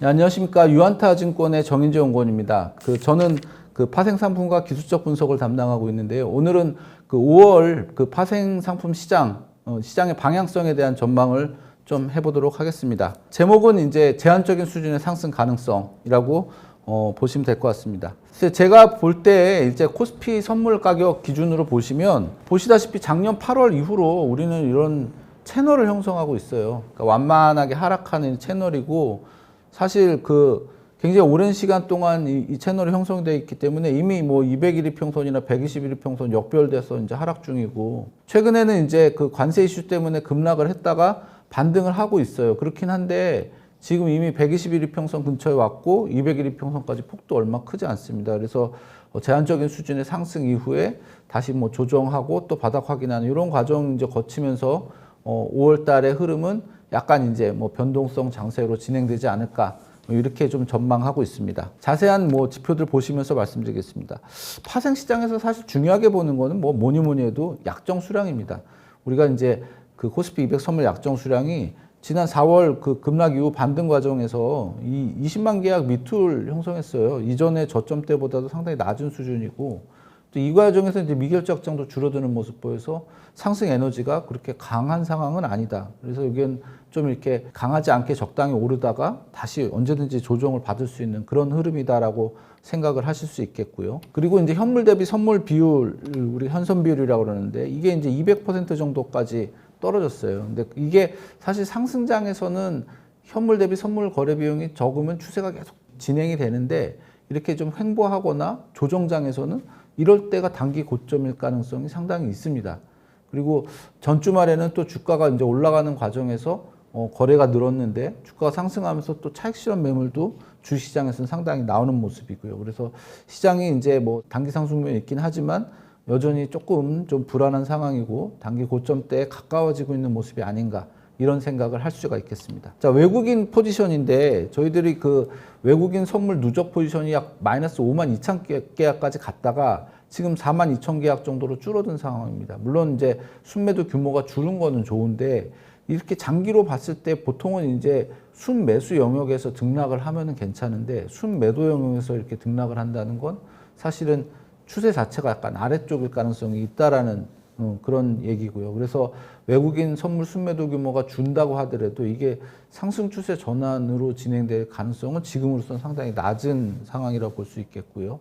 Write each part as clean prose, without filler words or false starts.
네, 안녕하십니까. 유한타증권의 정인재 연구원입니다. 저는 파생 상품과 기술적 분석을 담당하고 있는데요. 오늘은 5월 파생 상품 시장의 방향성에 대한 전망을 좀 해보도록 하겠습니다. 제목은 이제 제한적인 수준의 상승 가능성이라고 보시면 될 것 같습니다. 제가 볼 때 이제 코스피 선물 가격 기준으로 보시면 보시다시피 작년 8월 이후로 우리는 이런 채널을 형성하고 있어요. 그러니까 완만하게 하락하는 채널이고, 사실 굉장히 오랜 시간 동안 이 채널이 형성되어 있기 때문에 이미 200일이평선이나 120일이평선 역별돼서 이제 하락 중이고, 최근에는 이제 관세 이슈 때문에 급락을 했다가 반등을 하고 있어요. 그렇긴 한데 지금 이미 120일이평선 근처에 왔고 200일이평선까지 폭도 얼마 크지 않습니다. 그래서 제한적인 수준의 상승 이후에 다시 조정하고 또 바닥 확인하는 이런 과정 이제 거치면서 5월 달의 흐름은 약간 이제 변동성 장세로 진행되지 않을까, 이렇게 좀 전망하고 있습니다. 자세한 지표들 보시면서 말씀드리겠습니다. 파생 시장에서 사실 중요하게 보는 거는 뭐니 해도 약정 수량입니다. 우리가 이제 코스피 200 선물 약정 수량이 지난 4월 급락 이후 반등 과정에서 20만 계약 밑을 형성했어요. 이전의 저점 때보다도 상당히 낮은 수준이고, 또 이 과정에서 이제 미결제 확장도 줄어드는 모습 보여서 상승 에너지가 그렇게 강한 상황은 아니다. 그래서 여기는 좀 이렇게 강하지 않게 적당히 오르다가 다시 언제든지 조정을 받을 수 있는 그런 흐름이다라고 생각을 하실 수 있겠고요. 그리고 이제 현물 대비 선물 비율, 우리 현선 비율이라고 그러는데 이게 이제 200% 정도까지 떨어졌어요. 근데 이게 사실 상승장에서는 현물 대비 선물 거래 비용이 적으면 추세가 계속 진행이 되는데, 이렇게 좀 횡보하거나 조정장에서는 이럴 때가 단기 고점일 가능성이 상당히 있습니다. 그리고 전주말에는 또 주가가 이제 올라가는 과정에서 거래가 늘었는데 주가가 상승하면서 또 차익 실현 매물도 주시장에서는 상당히 나오는 모습이고요. 그래서 시장이 이제 단기 상승률이 있긴 하지만 여전히 조금 좀 불안한 상황이고 단기 고점대에 가까워지고 있는 모습이 아닌가, 이런 생각을 할 수가 있겠습니다. 자, 외국인 포지션인데 저희들이 외국인 선물 누적 포지션이 약 마이너스 5만 2천 계약까지 갔다가 지금 4만 2천 계약 정도로 줄어든 상황입니다. 물론 이제 순매도 규모가 줄은 거는 좋은데, 이렇게 장기로 봤을 때 보통은 이제 순매수 영역에서 등락을 하면은 괜찮은데 순매도 영역에서 이렇게 등락을 한다는 건 사실은 추세 자체가 약간 아래쪽일 가능성이 있다라는 그런 얘기고요. 그래서 외국인 선물 순매도 규모가 준다고 하더라도 이게 상승 추세 전환으로 진행될 가능성은 지금으로서는 상당히 낮은 상황이라고 볼 수 있겠고요.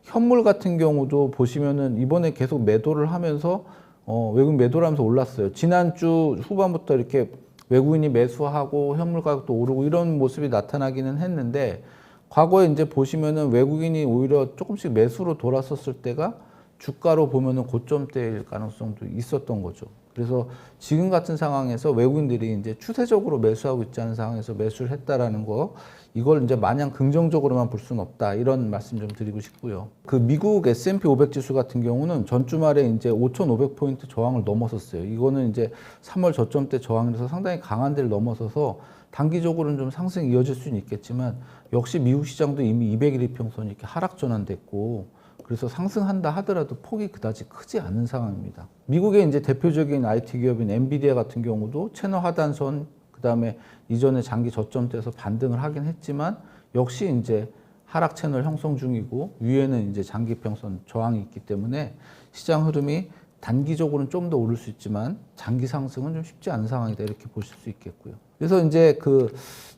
현물 같은 경우도 보시면은 이번에 계속 매도를 하면서 외국인 매도를 하면서 올랐어요. 지난주 후반부터 이렇게 외국인이 매수하고 현물 가격도 오르고 이런 모습이 나타나기는 했는데, 과거에 이제 보시면은 외국인이 오히려 조금씩 매수로 돌았었을 때가 주가로 보면은 고점대일 가능성도 있었던 거죠. 그래서 지금 같은 상황에서 외국인들이 이제 추세적으로 매수하고 있지 않은 상황에서 매수를 했다라는 거, 이걸 이제 마냥 긍정적으로만 볼 수는 없다, 이런 말씀 좀 드리고 싶고요. 미국 S&P 500 지수 같은 경우는 전주말에 이제 5,500포인트 저항을 넘어섰어요. 이거는 이제 3월 저점대 저항에서 상당히 강한 데를 넘어서서 단기적으로는 좀 상승이 이어질 수는 있겠지만, 역시 미국 시장도 이미 200일 이평선이 이렇게 하락 전환됐고, 그래서 상승한다 하더라도 폭이 그다지 크지 않은 상황입니다. 미국의 이제 대표적인 IT 기업인 엔비디아 같은 경우도 채널 하단선, 그다음에 이전에 장기 저점대에서 반등을 하긴 했지만 역시 이제 하락 채널 형성 중이고, 위에는 이제 장기 평선 저항이 있기 때문에 시장 흐름이 단기적으로는 좀 더 오를 수 있지만 장기 상승은 좀 쉽지 않은 상황이다, 이렇게 보실 수 있겠고요. 그래서 이제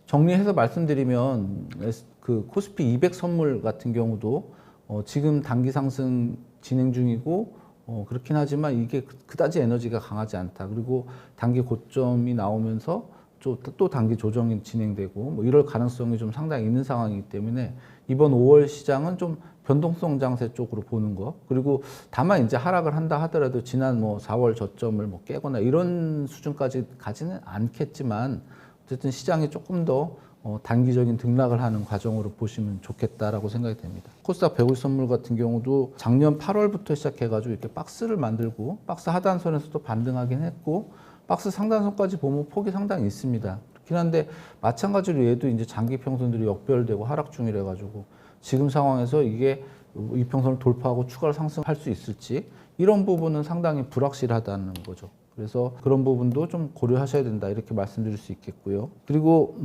정리해서 말씀드리면 코스피 200 선물 같은 경우도 지금 단기 상승 진행 중이고, 그렇긴 하지만 이게 그다지 에너지가 강하지 않다. 그리고 단기 고점이 나오면서 또 단기 조정이 진행되고 이럴 가능성이 좀 상당히 있는 상황이기 때문에 이번 5월 시장은 좀 변동성 장세 쪽으로 보는 거. 그리고 다만 이제 하락을 한다 하더라도 지난 4월 저점을 깨거나 이런 수준까지 가지는 않겠지만, 어쨌든 시장이 조금 더 단기적인 등락을 하는 과정으로 보시면 좋겠다라고 생각이 됩니다. 코스닥 150 선물 같은 경우도 작년 8월부터 시작해가지고 이렇게 박스를 만들고 박스 하단선에서도 반등하긴 했고, 박스 상단선까지 보면 폭이 상당히 있습니다. 그렇긴 한데 마찬가지로 얘도 이제 장기 평선들이 역별되고 하락 중이라 가지고 지금 상황에서 이게 이평선을 돌파하고 추가로 상승할 수 있을지, 이런 부분은 상당히 불확실하다는 거죠. 그래서 그런 부분도 좀 고려하셔야 된다 이렇게 말씀드릴 수 있겠고요. 그리고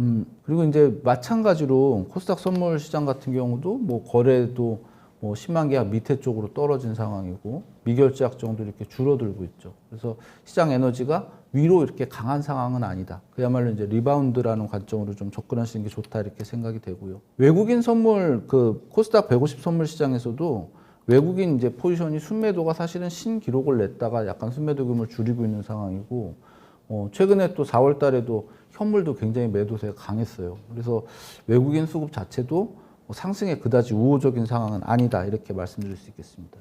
이제 마찬가지로 코스닥 선물 시장 같은 경우도 뭐 거래도 뭐 10만 계약 밑에 쪽으로 떨어진 상황이고 미결제 약정도 이렇게 줄어들고 있죠. 그래서 시장 에너지가 위로 이렇게 강한 상황은 아니다. 그야말로 이제 리바운드라는 관점으로 좀 접근하시는 게 좋다 이렇게 생각이 되고요. 외국인 선물 그 코스닥 150 선물 시장에서도 외국인 이제 포지션이 순매도가 사실은 신기록을 냈다가 약간 순매도 규모를 줄이고 있는 상황이고, 최근에 또 4월 달에도 현물도 굉장히 매도세가 강했어요. 그래서 외국인 수급 자체도 상승에 그다지 우호적인 상황은 아니다 이렇게 말씀드릴 수 있겠습니다.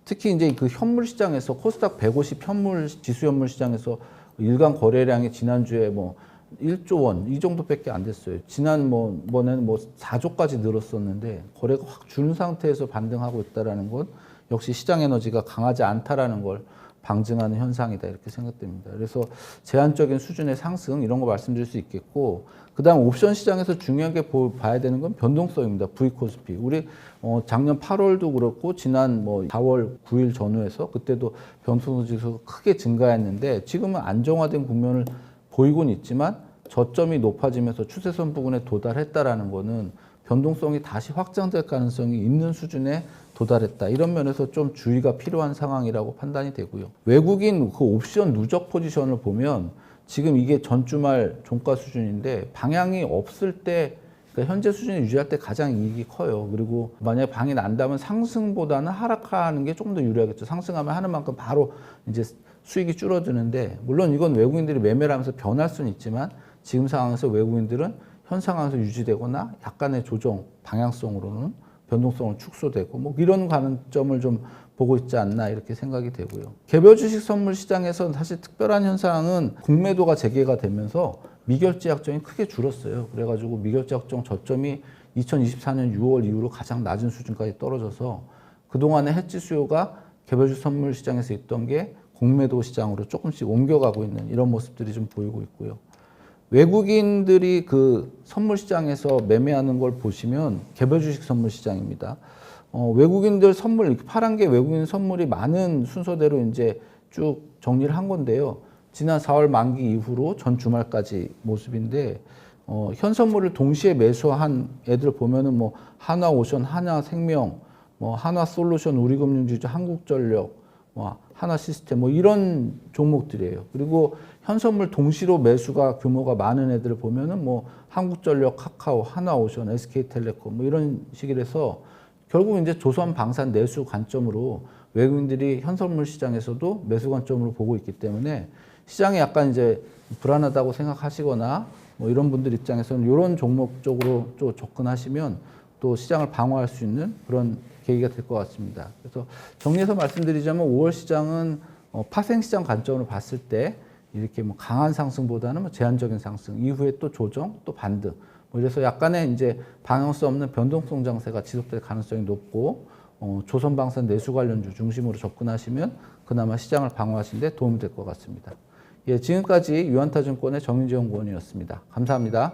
특히 이제 그 현물 시장에서 코스닥 150 현물 지수 현물 시장에서 일간 거래량이 지난주에 뭐 1조 원 이 정도밖에 안 됐어요. 지난번에는 뭐 4조까지 늘었었는데 거래가 확 준 상태에서 반등하고 있다라는 건 역시 시장 에너지가 강하지 않다라는 걸 방증하는 현상이다 이렇게 생각됩니다. 그래서 제한적인 수준의 상승 이런 거 말씀드릴 수 있겠고, 그다음 옵션 시장에서 중요하게 봐야 되는 건 변동성입니다. V코스피. 우리 작년 8월도 그렇고 지난 뭐 4월 9일 전후에서 그때도 변동성 지수가 크게 증가했는데 지금은 안정화된 국면을 보이고는 있지만 저점이 높아지면서 추세선 부근에 도달했다라는 거는 변동성이 다시 확장될 가능성이 있는 수준에 도달했다. 이런 면에서 좀 주의가 필요한 상황이라고 판단이 되고요. 외국인 그 옵션 누적 포지션을 보면 지금 이게 전주말 종가 수준인데 방향이 없을 때, 그러니까 현재 수준을 유지할 때 가장 이익이 커요. 그리고 만약에 방이 난다면 상승보다는 하락하는 게 조금 더 유리하겠죠. 상승하면 하는 만큼 바로 이제 수익이 줄어드는데, 물론 이건 외국인들이 매매를 하면서 변할 수는 있지만 지금 상황에서 외국인들은 현 상황에서 유지되거나 약간의 조정 방향성으로는 변동성을 축소되고 뭐 이런 관점을 좀 보고 있지 않나 이렇게 생각이 되고요. 개별 주식 선물 시장에서 사실 특별한 현상은 국매도가 재개가 되면서 미결제 약정이 크게 줄었어요. 그래가지고 미결제 약정 저점이 2024년 6월 이후로 가장 낮은 수준까지 떨어져서 그동안의 해지 수요가 개별 주식 선물 시장에서 있던 게 공매도 시장으로 조금씩 옮겨가고 있는 이런 모습들이 좀 보이고 있고요. 외국인들이 그 선물 시장에서 매매하는 걸 보시면 개별 주식 선물 시장입니다. 외국인들 선물, 이렇게 파란 게 외국인 선물이 많은 순서대로 이제 쭉 정리를 한 건데요. 지난 4월 만기 이후로 전 주말까지 모습인데, 현 선물을 동시에 매수한 애들 보면은 뭐 한화오션, 한화생명, 뭐 한화솔루션, 우리금융지주, 한국전력, 뭐 하나시스템 뭐 이런 종목들이에요. 그리고 현선물 동시로 매수가 규모가 많은 애들을 보면은 뭐 한국전력, 카카오, 하나오션, SK텔레콤 뭐 이런 식이라서 결국 이제 조선 방산 내수 관점으로 외국인들이 현선물 시장에서도 매수 관점으로 보고 있기 때문에 시장이 약간 이제 불안하다고 생각하시거나 뭐 이런 분들 입장에서는 이런 종목 쪽으로 좀 접근하시면 또 시장을 방어할 수 있는 그런 계기가 될 것 같습니다. 그래서 정리해서 말씀드리자면 5월 시장은 파생 시장 관점으로 봤을 때 이렇게 뭐 강한 상승보다는 뭐 제한적인 상승, 이후에 또 조정, 또 반등. 뭐 이래서 약간의 이제 방향성 없는 변동성 장세가 지속될 가능성이 높고, 조선방산 내수 관련주 중심으로 접근하시면 그나마 시장을 방어하시는 데 도움이 될 것 같습니다. 예, 지금까지 유한타증권의 정인재 연구원이었습니다. 감사합니다.